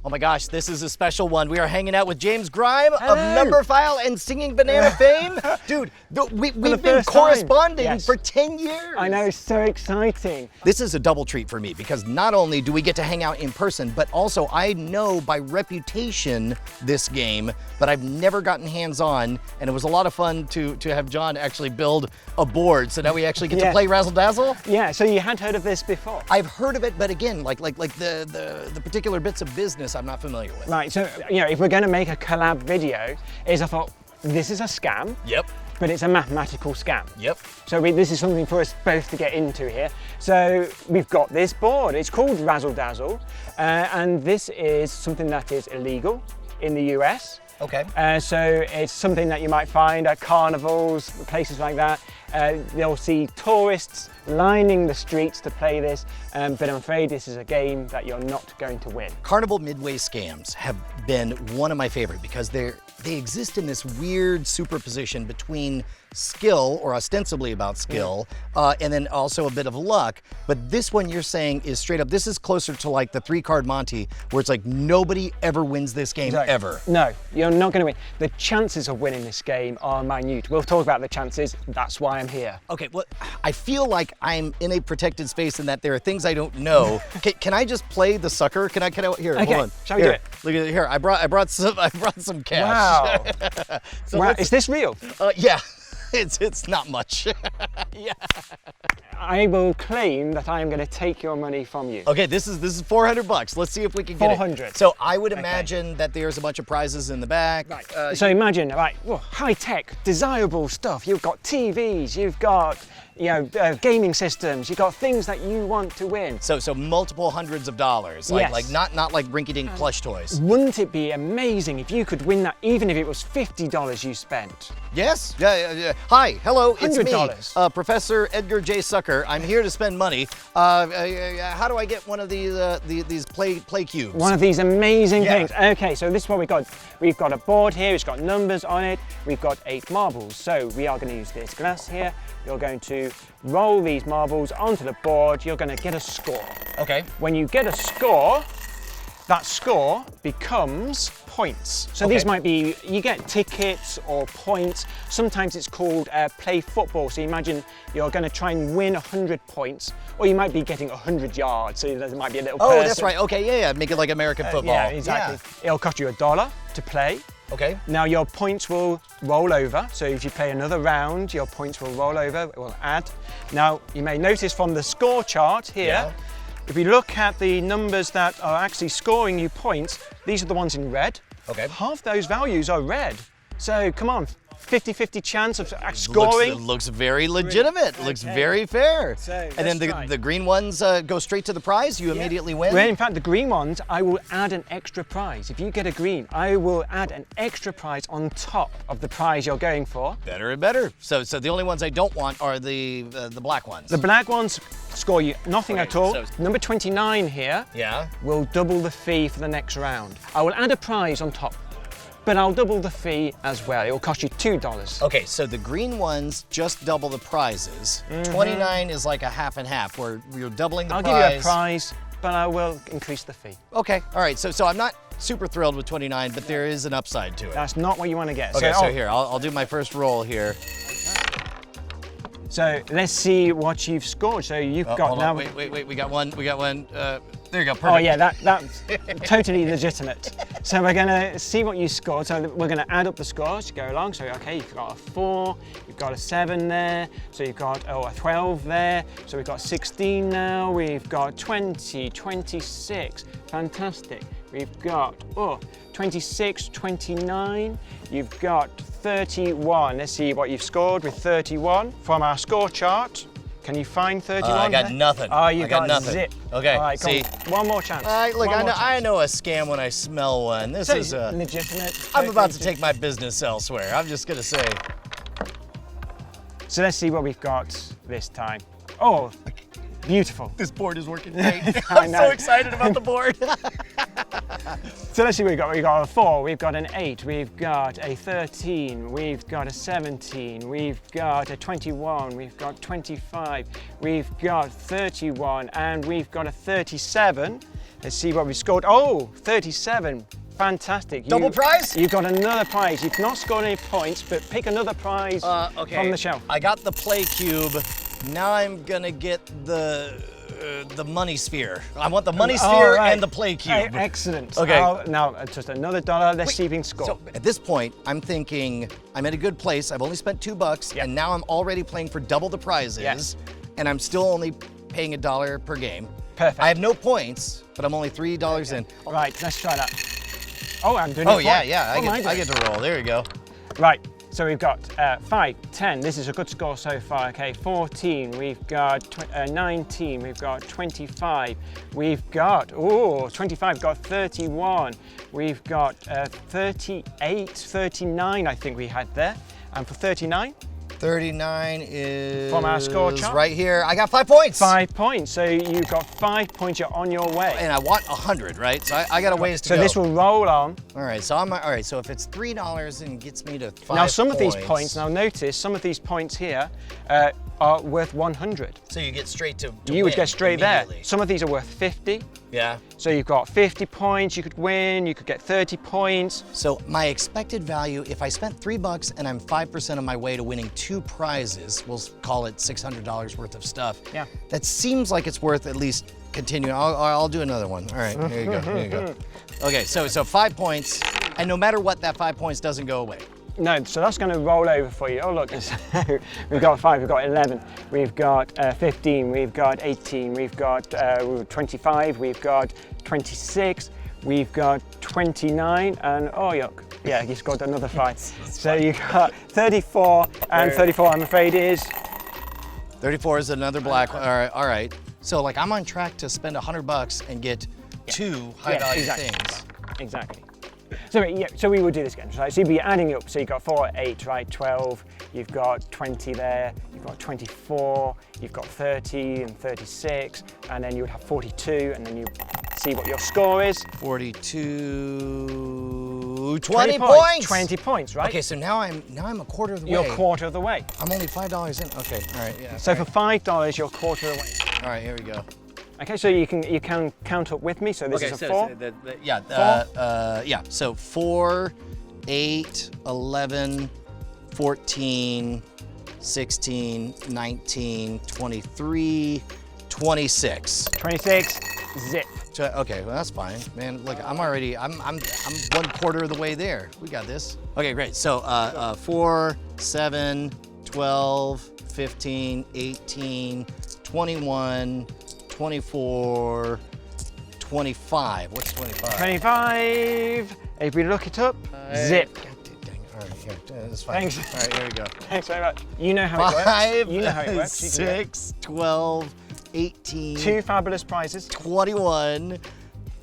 Oh my gosh, this is a special one. We are hanging out with James Grime of Numberphile and SingingBanana fame. Dude, we've been corresponding for 10 years. I know, it's so exciting. This is a double treat for me because not only do we get to hang out in person, but also I know by reputation this game, but I've never gotten hands-on, and it was a lot of fun to have John actually build a board, so now we actually get to play Razzle Dazzle. Yeah, so you had heard of this before? I've heard of it, but again, like the particular bits of business I'm not familiar with. Right, so if we're going to make a collab video, I thought, this is a scam. Yep. But it's a mathematical scam. Yep. So this is something for us both to get into here. So we've got this board. It's called Razzle Dazzle, and this is something that is illegal in the US. Okay. So it's something that you might find at carnivals, places like that. You'll see tourists lining the streets to play this, but I'm afraid this is a game that you're not going to win. Carnival Midway scams have been one of my favorite because they exist in this weird superposition between skill, or ostensibly about skill, and then also a bit of luck. But this one you're saying is straight up, this is closer to like the 3-card Monty, where it's like nobody ever wins this game ever. No, you're not going to win. The chances of winning this game are minute. We'll talk about the chances, that's why I'm here. Okay, well, I feel like I'm in a protected space in that there are things I don't know. Can I just play the sucker? Can I here, okay, hold on. Shall we do it? Look at it here, I brought some cash. Wow. So wow. Is this real? Yeah. It's not much. Yeah. I will claim that I am going to take your money from you. Okay, this is $400. Let's see if we can get 400. it. So I would imagine that there's a bunch of prizes in the back. Right. So imagine, high-tech, desirable stuff. You've got TVs, you've got gaming systems, you've got things that you want to win. So multiple hundreds of dollars. Like not like rinky-dink plush toys. Wouldn't it be amazing if you could win that, even if it was $50 you spent? Yes. Yeah. Hi. Hello. It's $100. me, Professor Edgar J. Sucker. I'm here to spend money. How do I get one of these play cubes? One of these amazing things. Okay, so this is what we've got. We've got a board here. It's got numbers on it. We've got 8 marbles. So we are going to use this glass here. You're going to roll these marbles onto the board. You're going to get a score. Okay. When you get a score, that score becomes points. So these might be, you get tickets or points. Sometimes it's called play football. So imagine you're going to try and win 100 points, or you might be getting 100 yards. So there might be a little person. Oh, that's right. Okay, yeah. Make it like American football. Yeah, exactly. Yeah. It'll cost you $1 to play. Okay. Now your points will roll over. So if you play another round, your points will roll over. It will add. Now you may notice from the score chart here, if we look at the numbers that are actually scoring you points, these are the ones in red. Okay. Half those values are red. So come on, 50-50 chance of scoring. Looks very legitimate. Looks very fair. So, and then the green ones go straight to the prize. You immediately win. Well, in fact, the green ones, I will add an extra prize. If you get a green, I will add an extra prize on top of the prize you're going for. Better and better. So the only ones I don't want are the black ones. The black ones score you nothing at all. So number 29 here will double the fee for the next round. I will add a prize on top, but I'll double the fee as well. It will cost you $2. Okay, so the green ones just double the prizes. 29 is like a half and half, where you're doubling the prize. I'll give you a prize, but I will increase the fee. Okay, all right. So I'm not super thrilled with 29, but there is an upside to it. That's not what you want to get. Okay, so here, I'll do my first roll here. So let's see what you've scored. So you've got now. Wait, we got one. There you go, perfect. Oh yeah, that's totally legitimate. So we're gonna see what you scored. So we're gonna add up the scores to go along. So okay, you've got a 4, you've got a 7 there. So you've got a 12 there. So we've got 16 now. We've got 20, 26. Fantastic. We've got 26, 29. You've got 31. Let's see what you've scored with 31 from our score chart. Can you find 31? I got nothing. Oh, you got nothing. Zip. Okay. All right, see, one more chance. Look, I know a scam when I smell one. This is legitimate. I'm about to take my business elsewhere. I'm just gonna say. So let's see what we've got this time. Oh, beautiful. This board is working great. I I'm know. so excited about the board. So let's see what we've got. We've got a 4, we've got an 8, we've got a 13, we've got a 17, we've got a 21, we've got 25, we've got 31, and we've got a 37. Let's see what we scored. Oh, 37. Fantastic. Double prize? You've got another prize. You've not scored any points, but pick another prize Okay. from the shelf. I got the play cube. Now I'm gonna get the money sphere. I want the money sphere and the play cube. Excellent. Okay. Now, just another $1. Let's see if we can score. So at this point, I'm thinking I'm at a good place. I've only spent $2, and now I'm already playing for double the prizes, and I'm still only paying $1 per game. Perfect. I have no points, but I'm only $3 in. Right, let's try that. Oh, I'm doing it. Oh yeah. I get to roll. There you go. Right. So we've got 5, 10. This is a good score so far. Okay, 14. We've got 19. We've got 25. We've got 25. We've got 31. We've got 38, 39. I think we had there. And for 39. 39 is from our score chart. Right here. I got 5 points. 5 points. So you've got 5 points. You're on your way. And I want 100, right? So I got a ways to go. So this will roll on. All right. So all right. So if it's $3 and gets me to 5 Now some of these points. Now notice some of these points here are worth 100. So you get straight to you would get straight there. immediately. Some of these are worth 50. Yeah. So you've got 50 points. You could win. You could get 30 points. So my expected value, if I spent $3 and I'm 5% of my way to winning 2 prizes, we'll call it $600 worth of stuff. Yeah. That seems like it's worth at least continuing. I'll do another one. All right, here you go. Here you go. Okay, so 5 points, and no matter what, that 5 points doesn't go away. No, so that's going to roll over for you. Oh look, we've got 5, we've got 11, we've got 15, we've got 18, we've got 25, we've got 26, we've got 29, and oh yuck, yeah, you scored another 5. So you got 34, and 34 I'm afraid is 34 is another black one. All right. So like I'm on track to spend $100 and get 2 high value things. Exactly. So we will do this again. Right? So you'll be adding up. So you've got 4, 8, right? 12. You've got 20 there. You've got 24. You've got 30 and 36, and then you would have 42, and then you see what your score is. 42. 20 points. 20 points, right? Okay, so now I'm a quarter of the way. You're a quarter of the way. I'm only $5 in. Okay, all right, yeah. So for $5, you're a quarter of the way. All right, here we go. Okay, so you can count up with me. So this is a 4. So 4, 8, 11, 14, 16, 19, 23, 26. 26, zip. Okay, well that's fine, man. Look, I'm 1/4 of the way there. We got this. Okay, great. So 4, 7, 12, 15, 18, 21. 24, 25. What's 25? 25. If we look it up, zip. God dang it. All right, here. That's fine. Thanks. All right, here we go. Thanks very much. You know how it works. 5, You know how it works. 6, 12, 18. 2 fabulous prizes. 21,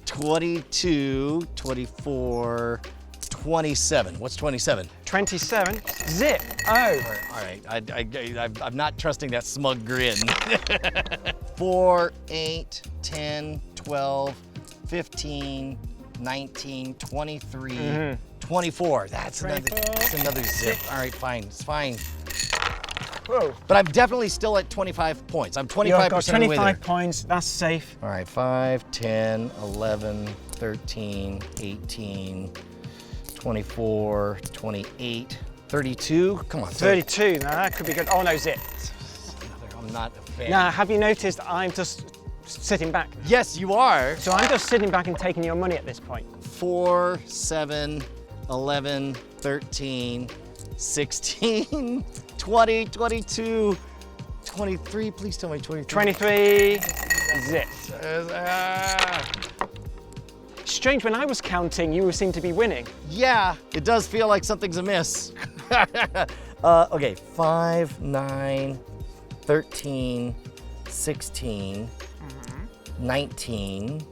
22, 24, 27. What's 27? 27, zip. Oh. All right. I'm not trusting that smug grin. 4, 8, 10, 12, 15, 19, 23, 24. That's another zip. All right, fine. It's fine. Whoa. But I'm definitely still at 25 points. I'm 25% You've got of the way there. 25 points. That's safe. All right, 5, 10, 11, 13, 18, 24, 28, 32. Come on. 32. Now that could be good. Oh no, zip. I'm not a fan. Now, have you noticed I'm just sitting back? Yes, you are. So I'm just sitting back and taking your money at this point. 4, 7, 11, 13, 16, 20, 22, 23. Please tell me 23. 23, zip. Strange, when I was counting, you seemed to be winning. Yeah, it does feel like something's amiss. Okay, 5, 9, 13, 16, 19,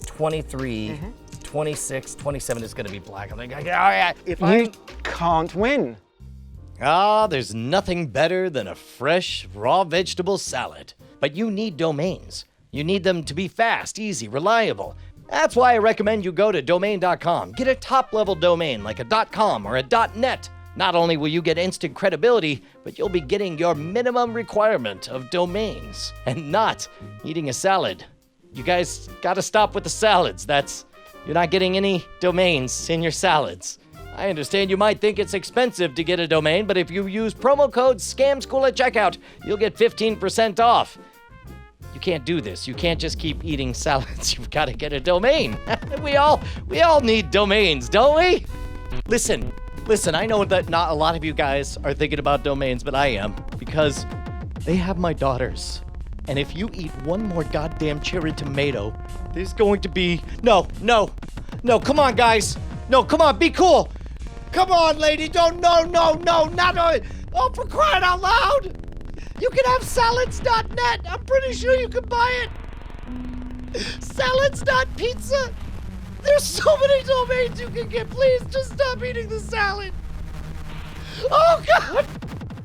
23, 26, 27 is gonna be black. I'm like, all right, You can't win. There's nothing better than a fresh, raw vegetable salad. But you need domains. You need them to be fast, easy, reliable. That's why I recommend you go to domain.com. Get a top-level domain like a .com or a .net. Not only will you get instant credibility, but you'll be getting your minimum requirement of domains and not eating a salad you guys gotta stop with the salads. You're not getting any domains in your salads. I understand you might think it's expensive to get a domain, but if you use promo code SCAMSCHOOL at checkout, you'll get 15% off. You can't do this. You can't just keep eating salads. You've got to get a domain. We all need domains, don't we? Listen, I know that not a lot of you guys are thinking about domains, but I am, because they have my daughters. And if you eat one more goddamn cherry tomato, there's going to be... No, come on, guys. No, come on, be cool. Come on, lady, don't, no, not, oh, for crying out loud. You can have salads.net. I'm pretty sure you can buy it. Salads.pizza. There's so many domains you can get. Please, just stop eating the salad. Oh, God.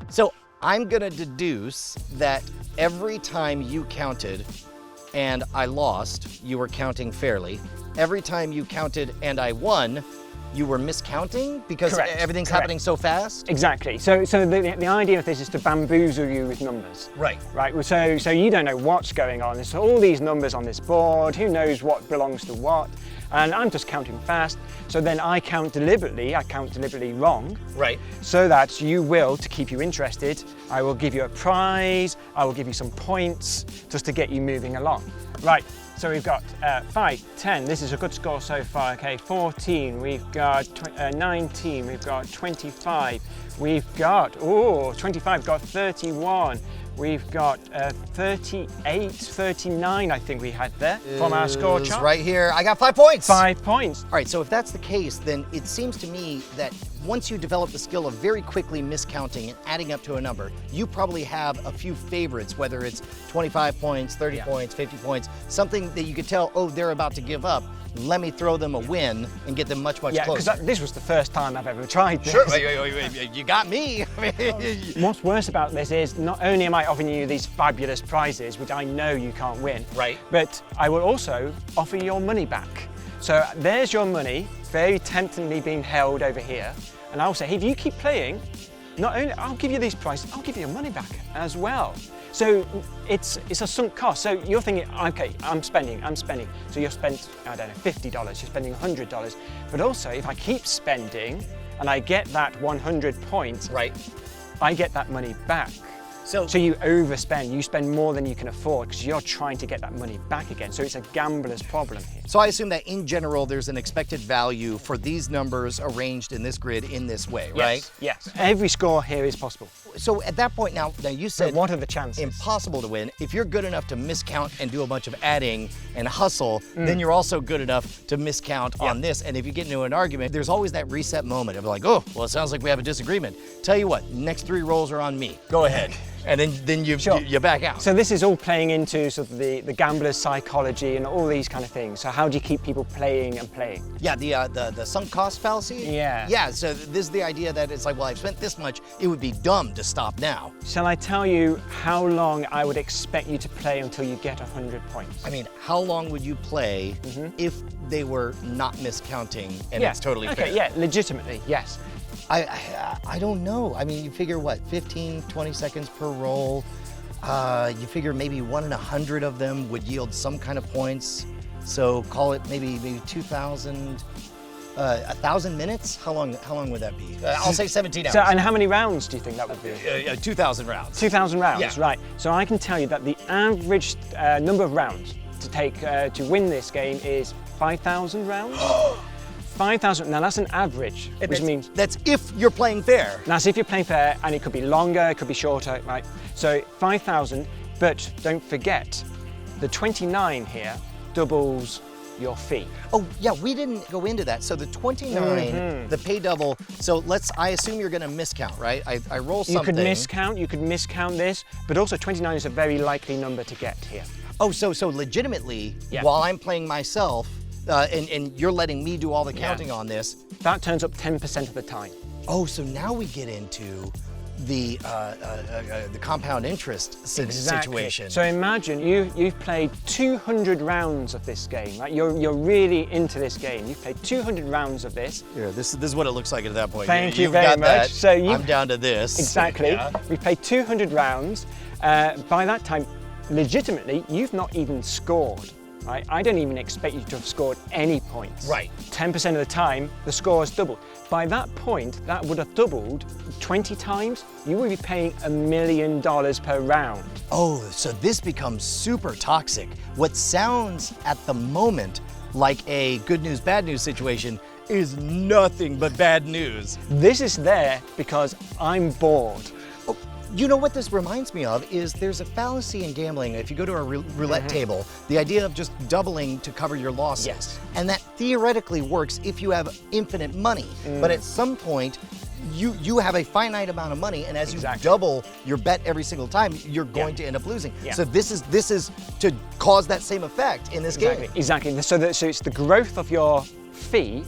So I'm gonna deduce that every time you counted and I lost, you were counting fairly. Every time you counted and I won, you were miscounting because everything's happening so fast? Exactly. So the idea of this is to bamboozle you with numbers. Right. Right. So you don't know what's going on. There's all these numbers on this board. Who knows what belongs to what? And I'm just counting fast. So then I count deliberately wrong. Right. So that you will, to keep you interested, I will give you a prize, I will give you some points just to get you moving along. Right. So we've got 5, 10, this is a good score so far, okay, 14, we've got 19, we've got 25, we've got, 25, got 31, we've got 38, 39 I think we had there from our score chart. Right here, I got 5 points. 5 points. All right, so if that's the case, then it seems to me that once you develop the skill of very quickly miscounting and adding up to a number, you probably have a few favorites, whether it's 25 points, 30 points, 50 points, something that you could tell, oh, they're about to give up. Let me throw them a win and get them much closer. Yeah, because this was the first time I've ever tried this. Sure, wait, you got me. What's worse about this is not only am I offering you these fabulous prizes, which I know you can't win, right, but I will also offer you your money back. So there's your money, very temptingly being held over here. And I'll say, hey, if you keep playing, not only I'll give you these prizes, I'll give you your money back as well. So it's a sunk cost. So you're thinking, okay, I'm spending. So you've spent, I don't know, $50, you're spending $100. But also, if I keep spending and I get that 100 points, right, I get that money back. So you overspend, you spend more than you can afford because you're trying to get that money back again. So it's a gambler's problem here. So I assume that in general, there's an expected value for these numbers arranged in this grid in this way, right? Yes. Every score here is possible. So at that point now you said, but what are the chances? Impossible to win. If you're good enough to miscount and do a bunch of adding and hustle, then you're also good enough to miscount on this. And if you get into an argument, there's always that reset moment of like, oh, well, it sounds like we have a disagreement. Tell you what, next 3 rolls are on me. Go ahead. And then you back out. So this is all playing into sort of the gambler's psychology and all these kind of things. So how do you keep people playing and playing? Yeah, the sunk cost fallacy? Yeah. Yeah, so this is the idea that it's like, well, I've spent this much, it would be dumb to stop now. Shall I tell you how long I would expect you to play until you get 100 points? I mean, how long would you play if they were not miscounting and it's totally fair? Okay, yeah, legitimately, yes. I don't know. I mean, you figure what, 15, 20 seconds per roll. You figure maybe 1 in 100 of them would yield some kind of points. So call it maybe 2,000, 1,000 minutes. How long would that be? I'll say 17 hours. So, and how many rounds do you think that would be? 2,000 rounds. 2,000 rounds, yeah. Right. So I can tell you that the average number of rounds to take to win this game is 5,000 rounds. 5,000, now that's an average, which means... That's if you're playing fair. That's if you're playing fair, and it could be longer, it could be shorter, right? So 5,000, but don't forget, the 29 here doubles your fee. Oh yeah, we didn't go into that. So the 29, the pay double, so I assume you're gonna miscount, right? I roll something. You could miscount this, but also 29 is a very likely number to get here. Oh, so legitimately, while I'm playing myself, and you're letting me do all the counting on this. That turns up 10% of the time. Oh, so now we get into the compound interest situation. So imagine you've played 200 rounds of this game, right? You're really into this game. You've played 200 rounds of this. Here, this is what it looks like at that point. Thank you You've very got much. That. So I'm down to this. Exactly. Yeah. We've played 200 rounds. By that time, legitimately, you've not even scored. right? I don't even expect you to have scored any points. Right. 10% of the time, the score has doubled. By that point, that would have doubled 20 times. You would be paying $1 million per round. Oh, so this becomes super toxic. What sounds at the moment like a good news, bad news situation is nothing but bad news. This is there because I'm bored. Oh, you know what this reminds me of is there's a fallacy in gambling. If you go to a roulette table, the idea of just doubling to cover your losses. Yes. And that theoretically works if you have infinite money. But at some point, you have a finite amount of money, and as you double your bet every single time, you're going to end up losing. Yeah. So this is to cause that same effect in this game. Exactly. So it's the growth of your fee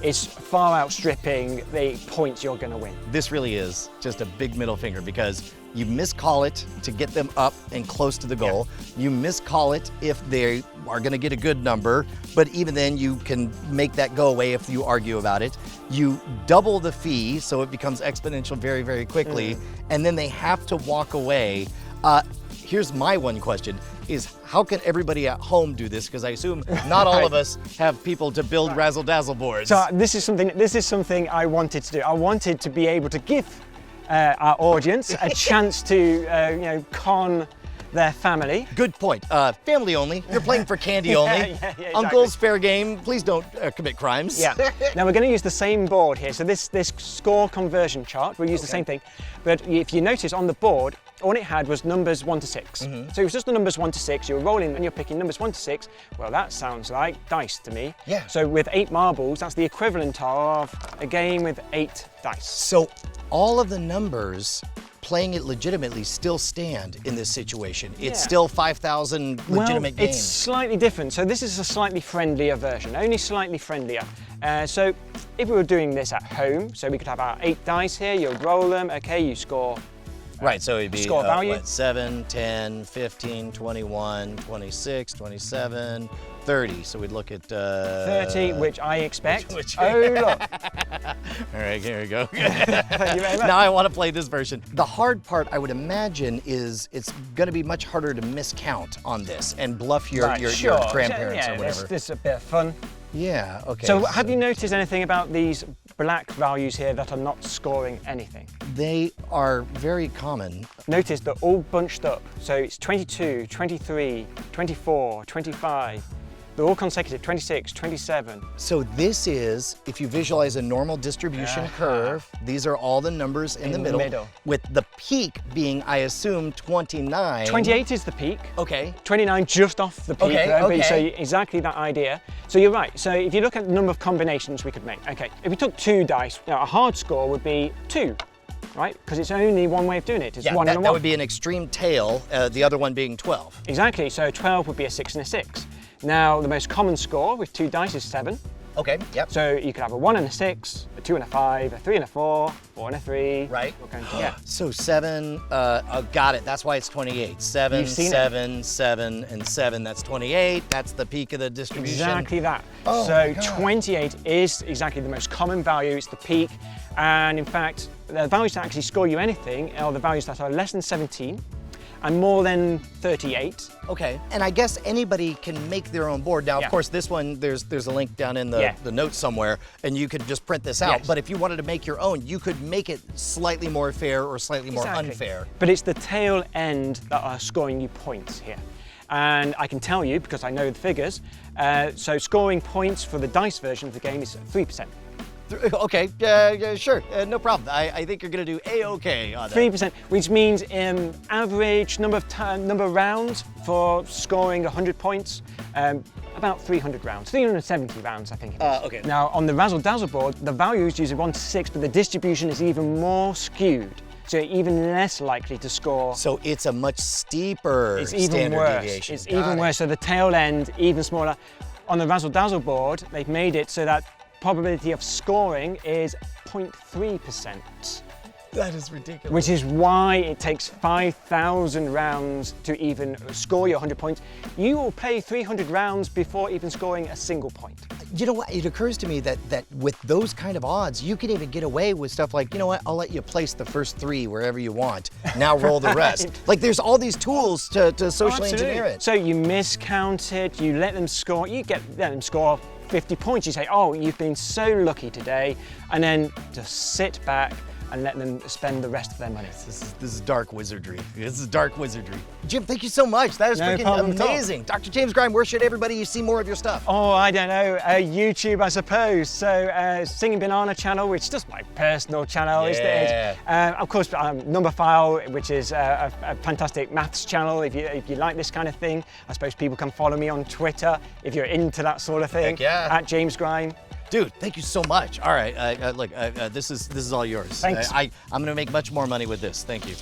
is far outstripping the points you're going to win. This really is just a big middle finger because you miscall it to get them up and close to the goal. You miscall it if they are going to get a good number, but even then you can make that go away if you argue about it. You double the fee so it becomes exponential very, very quickly, and then they have to walk away. Here's my one question is how can everybody at home do this? Because I assume not all of us have people to build Razzle Dazzle boards. So this is something I wanted to do. I wanted to be able to give our audience a chance to con their family. Good point. Family only. You're playing for candy only. Exactly. Uncle's fair game. Please don't commit crimes. Yeah. Now we're going to use the same board here. So this score conversion chart, we'll use the same thing. But if you notice on the board, all it had was numbers 1 to 6. So it was just the numbers 1 to 6. You're rolling and you're picking numbers 1 to 6. Well, that sounds like dice to me. Yeah. So with 8 marbles, that's the equivalent of a game with 8 dice. So all of the numbers playing it legitimately still stand in this situation. It's still 5,000 legitimate games. It's slightly different. So this is a slightly friendlier version, only slightly friendlier. So if we were doing this at home, so we could have our 8 dice here, you'll roll them, okay, you score. Right, so it'd be score value. what, 7, 10, 15, 21, 26, 27, 30. So we'd look at 30, which I expect. Oh, look. All right, here we go. Thank you very much. Now I want to play this version. The hard part, I would imagine, is it's going to be much harder to miscount on this and bluff your grandparents or whatever. This is a bit of fun. Yeah, okay. So have you noticed anything about these black values here that are not scoring anything? They are very common. Notice they're all bunched up. So it's 22, 23, 24, 25. They're all consecutive, 26, 27. So this is, if you visualize a normal distribution curve, these are all the numbers in the middle. With the peak being, I assume, 29. 28 is the peak. Okay. 29 just off the peak there, but so exactly that idea. So you're right. So if you look at the number of combinations we could make, okay, if we took 2 dice, a hard score would be 2. Right? Because it's only one way of doing it. It's 1 and a 1. That would be an extreme tail, the other one being 12. Exactly. So 12 would be a 6 and a 6. Now, the most common score with 2 dice is 7. Okay, yep. So you could have a 1 and a 6, a 2 and a 5, a 3 and a 4, 4 and a 3. Right. We're going to get. So 7, got it. That's why it's 28. 7, 7, 7, and 7. That's 28. That's the peak of the distribution. Exactly that. Oh, so 28 is exactly the most common value. It's the peak. And in fact, the values that actually score you anything are the values that are less than 17 and more than 38. Okay, and I guess anybody can make their own board. Now, of course, this one, there's a link down in the notes somewhere, and you could just print this out. But if you wanted to make your own, you could make it slightly more fair or slightly more unfair. But it's the tail end that are scoring you points here. And I can tell you, because I know the figures, so scoring points for the dice version of the game is 3%. Okay, sure, no problem. I think you're going to do A-okay on that. 3%, which means average number of rounds for scoring 100 points, about 300 rounds, 370 rounds, I think it is. Okay. Now, on the Razzle Dazzle board, the value is usually 1 to 6, but the distribution is even more skewed. So you're even less likely to score. So it's a much steeper standard deviation. It's even worse. So the tail end, even smaller. On the Razzle Dazzle board, they've made it so that probability of scoring is 0.3%. That is ridiculous. Which is why it takes 5,000 rounds to even score your 100 points. You will play 300 rounds before even scoring a single point. you know what? It occurs to me that with those kind of odds, you can even get away with stuff like, you know what? I'll let you place the first 3 wherever you want. Now roll the rest. Like there's all these tools to socially engineer it. So you miscount it, you let them score, let them score 50 points. You say, oh, you've been so lucky today, and then just sit back and let them spend the rest of their money. This is dark wizardry. This is dark wizardry. Jim, thank you so much. That is No freaking problem at all. amazing. Dr. James Grime, where should everybody see more of your stuff? Oh, I don't know, YouTube, I suppose. So, SingingBanana channel, which is just my personal channel. Of course, Numberphile, which is a fantastic maths channel. If you like this kind of thing, I suppose people can follow me on Twitter if you're into that sort of thing. Heck yeah. At James Grime. Dude, thank you so much. All right, look, this is all yours. Thanks. I'm gonna make much more money with this. Thank you.